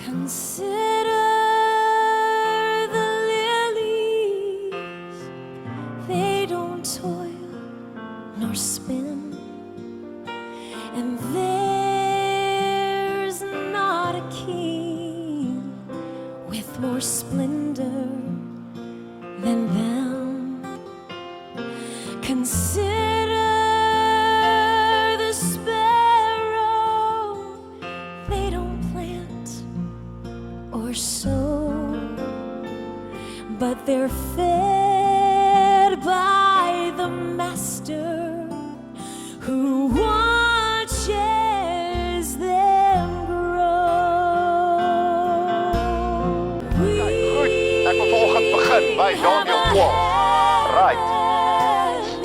Consider the lilies, they don't toil nor spin, and there's not a king with more splendor than them. Consider the sparrow, they don't plant or sow, but they're fed by the master who watches them grow. Goed, ek wil vanoggend begin by Daniël 12. Right.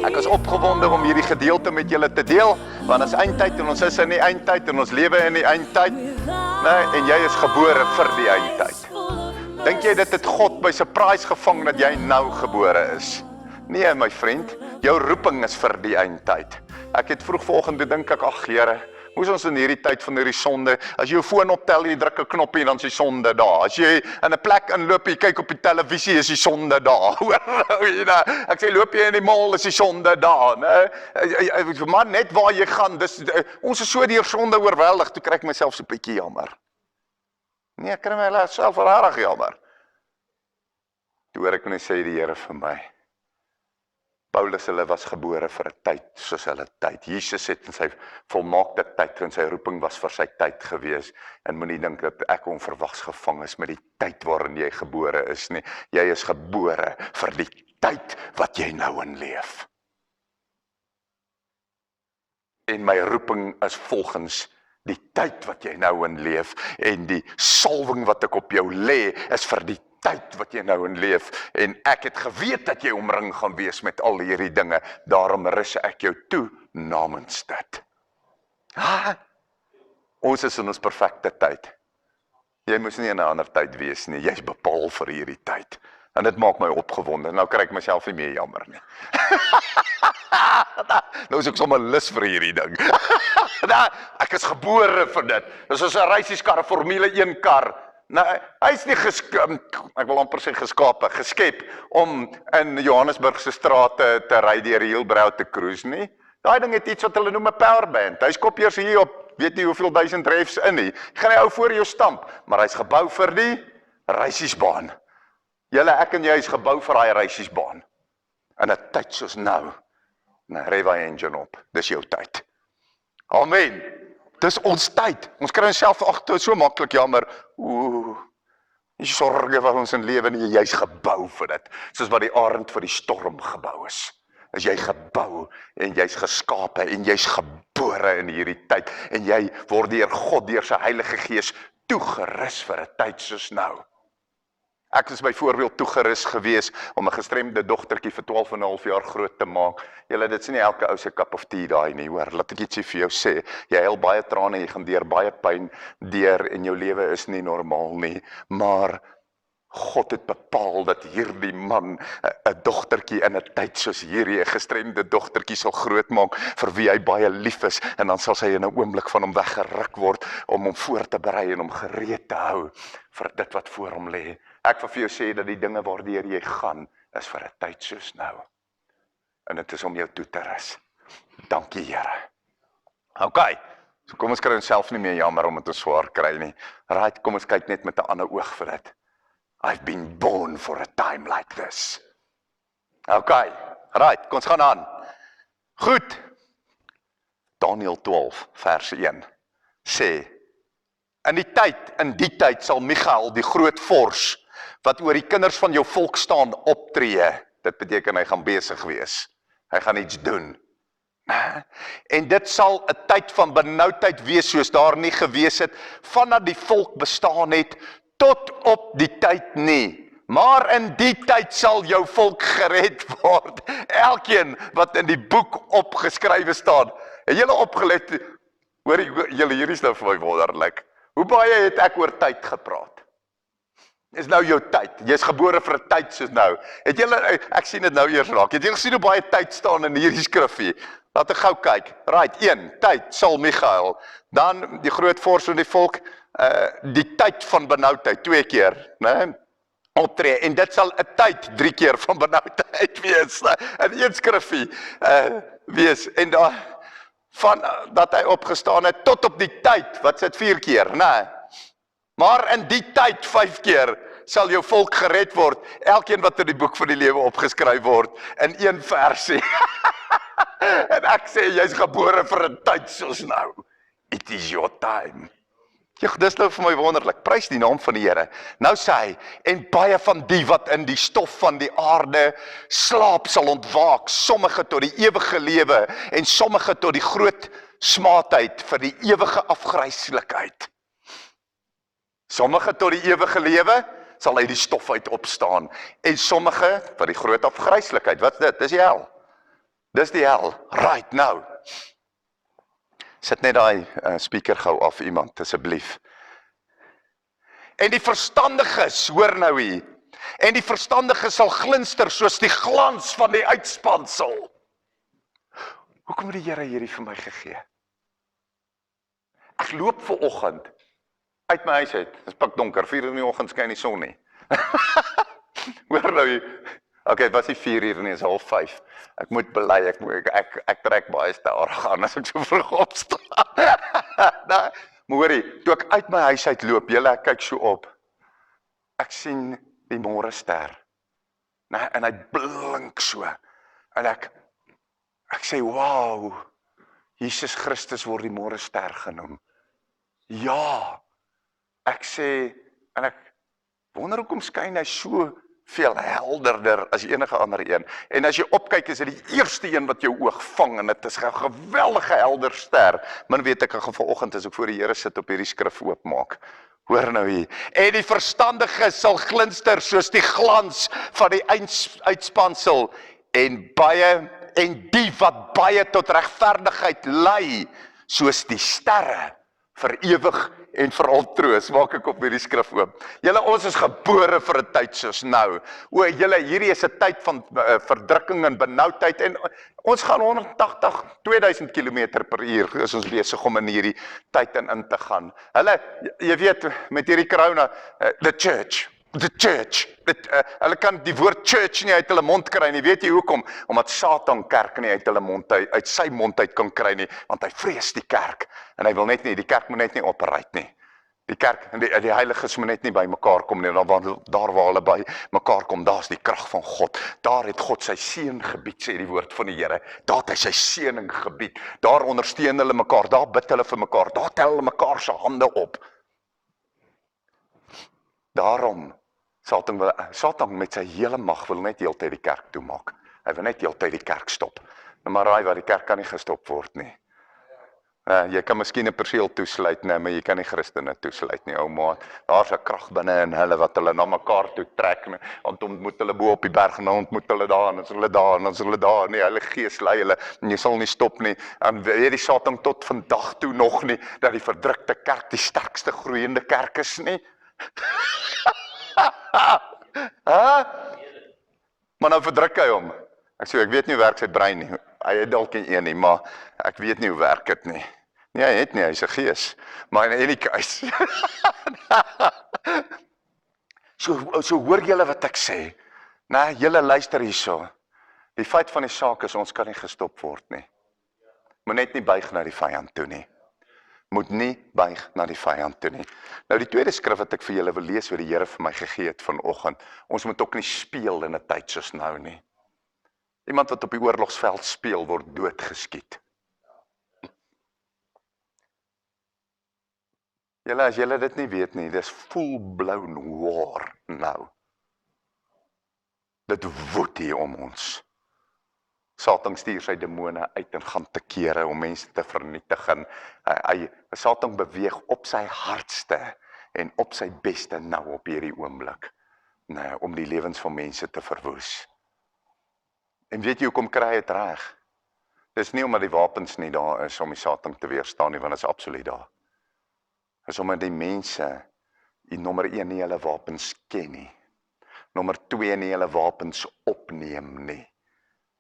Ek is opgewonde om hierdie gedeelte met julle te deel, want ons eindtyd en ons is in die eindtyd en ons lewe in die eindtyd. Nee, en jy is gebore vir die eindtyd. Dink jy dit het God by surprise gevang dat jy nou gebore is? Nee, my vriend, jou roeping is vir die eindtyd. Ek het vroeg vanoggend gedink ek, ag Here, hoe is ons in hierdie tyd van hierdie sonde? As jy jou foon optel, jy druk 'n knoppie en dan is die sonde daar. As jy in 'n plek inloop, jy kyk op die televisie, is die sonde daar. Ek sê loop jy in die mall, is die sonde daar, né? Maar net waar jy gaan, ons is so deur sonde oorweldig, toe kry ek myself so 'n bietjie jammer. Nee, ek kry myself regtig jammer. Toe hoor ek net sê die Here vir my, Paulus, hulle was gebore vir 'n tyd soos hulle tyd. Jesus het in sy volmaakte tyd, en sy roeping was vir sy tyd gewees, en moenie dink dat ek onverwags gevang is met die tyd waarin jy gebore is nie. Jy is gebore vir die tyd wat jy nou in leef. En my roeping is volgens die tyd wat jy nou in leef, en die salwing wat ek op jou lê, is vir die tyd wat jy nou in leef, en ek het geweet dat jy omring gaan wees met al hierdie dinge, daarom rus ek jou toe namens dit. Ons is in ons perfekte tyd. Jy moes nie in 'n ander tyd wees nie, jy is bepaal vir hierdie tyd, en dit maak my opgewonde, nou kry ek myself nie meer jammer nie. Nou is ek sommer lus vir hierdie ding. Ek is gebore vir dit, dis soos 'n reisieskar, 'n Formule 1 kar, nou, hy is nie ek wil amper sê geskep om in Johannesburg se strate te ry deur Hillbrow te cruise nie. Daai ding het iets wat hulle noem 'n powerband. Hy skop eers hier op, weet nie hoeveel duisend refs in nie. Gaan hy ou voor jou stamp, maar hy's gebou vir die reisiesbaan. Julle, ek en jy is gebou vir daai reisiesbaan. In 'n tyd soos nou, rev hy engine op. Dis jou tyd. Amen. Dis ons tyd. Ons kry onsself agter so maklik jammer. Die sorge wat ons in lewe nie, jy's gebou vir dit. Soos wat die arend vir die storm gebou is. Is jy gebou en jy's geskape en jy's gebore in hierdie tyd en jy word deur God, deur sy Heilige Gees toegerus vir 'n tyd soos nou. Ek is byvoorbeeld toegerus gewees om 'n gestremde dogtertjie vir 12,5 jaar groot te maak. Julle, dit is nie elke ou se cup of tea daai nie, hoor. Laat ek ietsie vir jou sê. Jy huil baie trane, jy gaan deur baie pyn deur en jou lewe is nie normaal nie, maar God het bepaal dat hierdie man 'n dogtertjie in 'n tyd soos hierdie, 'n gestremde dogtertjie sal grootmaak vir wie hy baie lief is, en dan sal sy in 'n oomblik van hom weggeruk word om hom voor te berei en hom gereed te hou vir dit wat voor hom lê. Ek wil vir jou sê dat die dinge waardeur jy gaan is vir 'n tyd soos nou. En dit is om jou toe te rus. Dankie Here. OK, so kom ons kry onsself nie meer jammer om dit swaar kry nie. Right, kom ons kyk net met 'n ander oog vir dit. I've been born for a time like this. OK, right, kom ons gaan aan. Goed. Daniël 12 vers 1 sê, in die tyd sal Michael, die groot vors, wat oor die kinders van jou volk staan, optree. Dit beteken hy gaan besig wees. Hy gaan iets doen. En dit sal 'n tyd van benoudheid wees, soos daar nie gewees het, vandat die volk bestaan het, tot op die tyd nie. Maar in die tyd sal jou volk gered word. Elkeen wat in die boek opgeskrywe staan. Het julle opgelet, hoor julle, hier is nou vir my wonderlik. Hoe baie het ek oor tyd gepraat? Is nou jou tyd. Jy is gebore vir 'n tyd soos nou. Het julle, ek sien dit nou eers raak. Het julle gesien hoe baie tyd staan in hierdie skrifgie? Laat ek gou kyk. Right, 1, tyd sal Michael. Dan die groot vors van die volk, die tyd van benoudheid 2 keer, né? Optree, en dit sal 'n tyd 3 keer van benoudheid wees, in een skriffie wees, en daar, van dat hy opgestaan het, tot op die tyd, wat sit 4 keer, né? Maar in die tyd 5 keer, sal jou volk gered word, elkeen wat in die boek van die lewe opgeskryf word, in een versie. En ek sê, jy's gebore vir 'n tyd soos nou. It is your time. Dis nou vir my wonderlik, prys die naam van die Here. Nou sê hy, en baie van die wat in die stof van die aarde slaap sal ontwaak, sommige tot die ewige lewe, en sommige tot die groot smaadheid vir die ewige afgryslikheid. Sommige tot die ewige lewe, sal uit die stof uit opstaan, en sommige vir die groot afgryslikheid. Wat is dit? Dis die hel. Dis die hel, right nou. Sit net daai speaker gou af, iemand, asseblief. En die verstandiges, hoor nou hier, en die verstandiges sal glinster soos die glans van die uitspansel. Hoekom het die Here hierdie vir my gegee? Ek loop vooroggend uit my huis uit, dit is pikdonker, 4 uur in die oggend skyn die son nie. Hoor nou hier, okay, het was nie 4 uur nie, is 4:30. Ek moet bely, ek trek baie stadig aan as ek so vroeg opstaan. Maar hoorie, toe ek uit my huis uit loop, julle, ek kyk so op, ek sien die môrester, en hy blink so, en ek sê, wow, Jesus Christus word die môrester genoem. Ja, ek sê, en ek wonder hoekom skyn hy so veel helderder as enige ander een. En as jy opkyk, is dit die eerste een wat jou oog vang, en dit is 'n geweldige helder ster. Maar weet ek, vanoggend as ek voor die Here sit op hierdie skrif oopmaak, hoor nou hier, en die verstandige sal glinster soos die glans van die uitspansel, en die wat baie tot regverdigheid lei, soos die sterre, vir ewig en vir al troos. Maak ek op hierdie skrif oop. Julle, ons is gebore vir 'n tyd soos nou. O, julle, hierdie is 'n tyd van verdrukking en benoudheid, en ons gaan 180, 2000 km/h is ons besig om in hierdie tyd in te gaan. Hulle, jy weet, met hierdie corona, the church, hulle kan die woord church nie uit hulle mond kry nie, weet jy hoekom? Omdat Satan kerk nie uit sy mond uit kan kry nie, want hy vrees die kerk, en hy wil net nie, die kerk moet net nie operate nie. Die kerk, die heiliges moet net nie by mekaar kom nie, daar waar hulle by mekaar kom, daar is die krag van God, daar het God sy seën gebied, sê die woord van die Here, daar het hy sy seëning gebied, daar ondersteun hulle mekaar, daar bid hulle vir mekaar, daar tel hulle mekaar se hande op. Daarom, Satan met sy hele mag wil net heeltyd die kerk toemaak. Hy wil net heeltyd die kerk stop. Maar raai wat, die kerk kan nie gestop word nie. Jy kan miskien 'n perseel toesluit, nee, maar jy kan nie Christene toesluit nie, ou maat. Daar's 'n krag binne in hulle wat hulle na mekaar toe trek, want ontmoet hulle bo op die berg, en dan ontmoet hulle daar, en dan is hulle daar, en dan is hulle daar, en die Heilige Gees lei hulle, en jy sal nie stop nie. En weet die Satan tot vandag toe nog nie, dat die verdrukte kerk die sterkste groeiende kerk is nie. Maar nou verdruk hy hom. Ek sê, ek weet nie hoe werk sy brein nie. Hy het dalk nie een nie, maar ek weet nie hoe werk dit nie. Nee, hy het nie, hy is 'n gees. Maar in enige case. So hoor julle wat ek sê. Nee, julle luister hierso. Die feit van die saak is, ons kan nie gestop word nie. Moet net nie buig na die vyand toe nie. Moet nie buig na die vyand toe nie. Nou die tweede skrif wat ek vir julle wil lees, wat die Here vir my gegee het vanoggend. Ons moet ook nie speel in 'n tyd soos nou nie. Iemand wat op die oorlogsveld speel, word doodgeskiet. Julle, as julle dit nie weet nie, dis full-blown war nou. Dit woed hier om ons. Satan stuur sy demone uit en gaan te kere om mense te vernietig. En Satan beweeg op sy hardste en op sy beste nou op hierdie oomblik, om die lewens van mense te verwoes. En weet jy hoekom kry hy het reg? Dis nie omdat die wapens nie daar is om die Satan te weerstaan nie, want dit is absoluut daar. Dis omdat die mense, die nommer 1 nie hulle wapens ken nie. Nommer 2 nie hulle wapens opneem nie.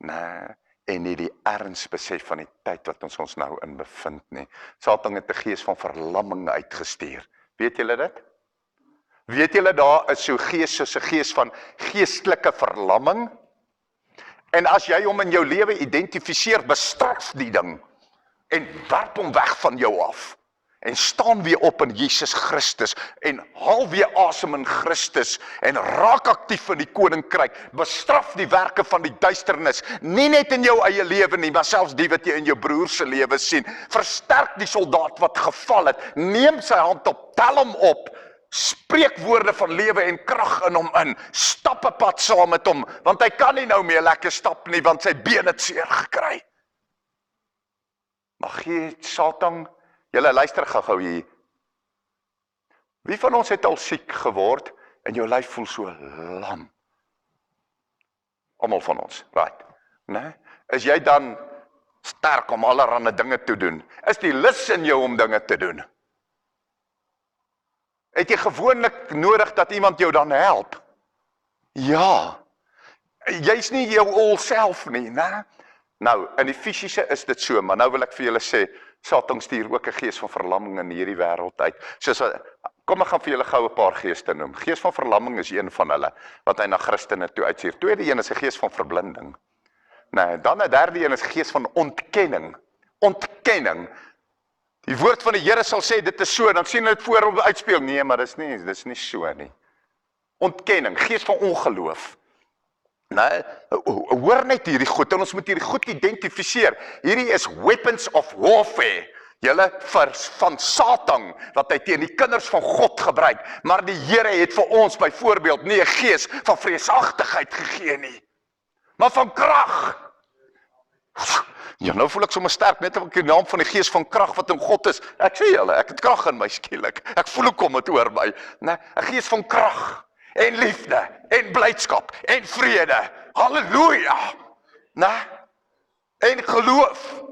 En nie die erns besef van die tyd wat ons nou in bevind nie. Satan het 'n gees van verlamming uitgestuur Weet julle dit? Weet julle daar is so gees soos 'n gees van geestelike verlamming? En as jy hom in jou lewe identifiseer, bestraf die ding en werp hom weg van jou af. En staan weer op in Jesus Christus en haal weer asem in Christus en raak aktief in die koninkryk. Bestraf die werke van die duisternis, nie net in jou eie lewe nie, maar selfs die wat jy in jou broer se lewe sien. Versterk die soldaat wat geval het, neem sy hand op, tel hom op, spreek woorde van lewe en krag in hom in, stap 'n pad saam met hom, want hy kan nie nou meer lekker stap nie, want sy been het seer gekry. Maar gee Satan, julle luister gou hier. Wie van ons het al siek geword en jou lyf voel so lam? Almal van ons, right? Nee? Is jy dan sterk om allerlei dinge te doen? Is die lus in jou om dinge te doen? Het jy gewoonlik nodig dat iemand jou dan help? Ja. Jy's nie jou all self nie, né? Nou, in die fisiese is dit so, maar nou wil ek vir julle sê, Satan stuur ook 'n gees van verlamming in hierdie wêreld uit. Kom ek gaan vir julle gou 'n paar geeste noem. Gees van verlamming is een van hulle, wat hy na Christene toe uitstuur. Tweede een is 'n gees van verblinding. Nee, dan 'n derde een is gees van ontkenning. Ontkenning. Die woord van die Here sal sê, dit is so, dan sien hulle dit voor hom uitspeel. Nee, maar dis nie so nie. Ontkenning, gees van ongeloof. Nee, hoor net hierdie goed, en ons moet hierdie goed identifiseer. Hierdie is weapons of warfare. Julle van Satan, wat hy teen die kinders van God gebruik. Maar die Here het vir ons byvoorbeeld nie 'n gees van vreesagtigheid gegee nie, maar van krag. Ja, nou voel ek sommer sterk, net op die naam van die gees van krag wat in God is. Ek sê julle, ek het krag in my skielik. Ek voel hoe kom dit oor my. Nee, 'n gees van krag en liefde en blydskap en vrede. Halleluja. Nee, en geloof.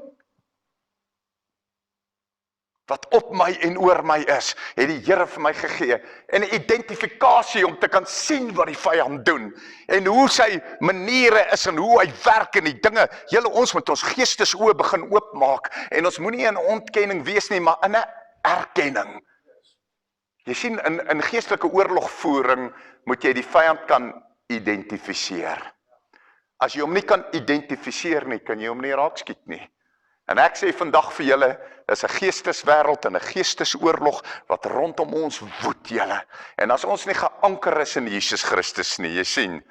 Wat op my en oor my is, het die Here vir my gegee. En 'n identifikasie om te kan sien wat die vyand doen. En hoe sy maniere is en hoe hy werk en die dinge. Julle, ons moet ons geestesoë begin oopmaak. En ons moenie in ontkenning wees nie, maar in 'n erkenning. Jy sien, in geestelike oorlogvoering moet jy die vyand kan identifiseer. As jy hom nie kan identifiseer nie, kan jy hom nie raakskiet nie. En ek sê vandag vir julle, is 'n geesteswêreld en 'n geestesoorlog wat rondom ons woed, julle. En as ons nie geanker is in Jesus Christus nie, jy sien,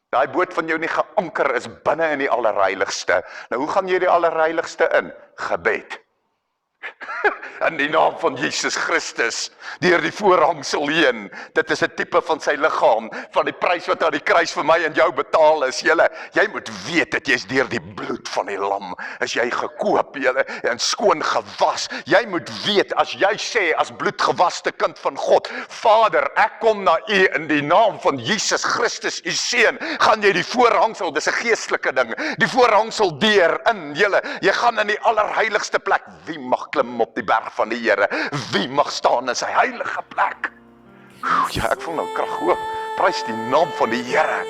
daai boot van jou nie geanker is binne in die allerheiligste. Nou hoe gaan jy die allerheiligste in? Gebed. In die naam van Jesus Christus, deur die voorhangsel heen. Dit is 'n tipe van sy liggaam, van die prys wat aan die kruis vir my en jou betaal is. Julle, jy moet weet dat jy is deur die bloed van die lam, is jy gekoop, julle, en skoon gewas. Jy moet weet, as jy sê, as bloedgewaste kind van God, Vader, ek kom na u in die naam van Jesus Christus, u seun, gaan jy die voorhangsel, dis 'n geestelike ding, die voorhangsel deur in, julle, jy gaan in die allerheiligste plek. Wie mag klim op die berg van die Here? Wie mag staan in sy heilige plek? Ja, ek voel nou krag hoop. Prys die naam van die Here.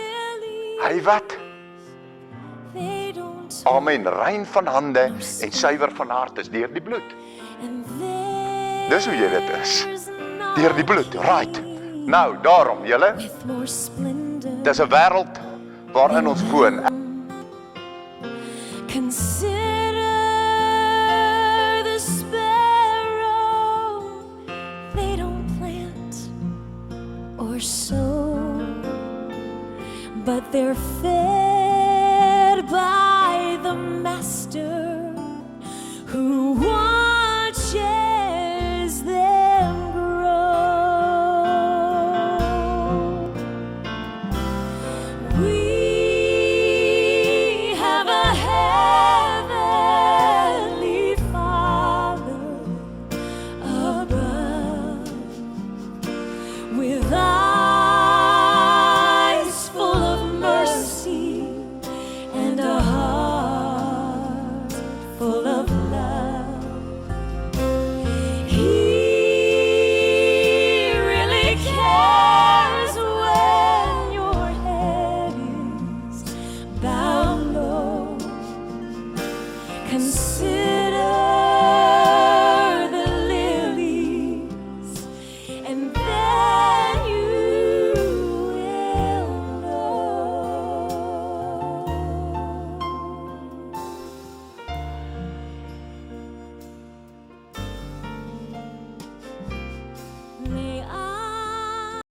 Hy wat? Amen. Rein van hande en suiwer van hart is deur die bloed. Dis hoe jy dit is. Deur die bloed, right. Nou, daarom, julle, dis 'n wêreld waarin ons woon. But they're fed by the Master who watches them grow. We have a heavenly Father above with eyes full of mercy and a heart and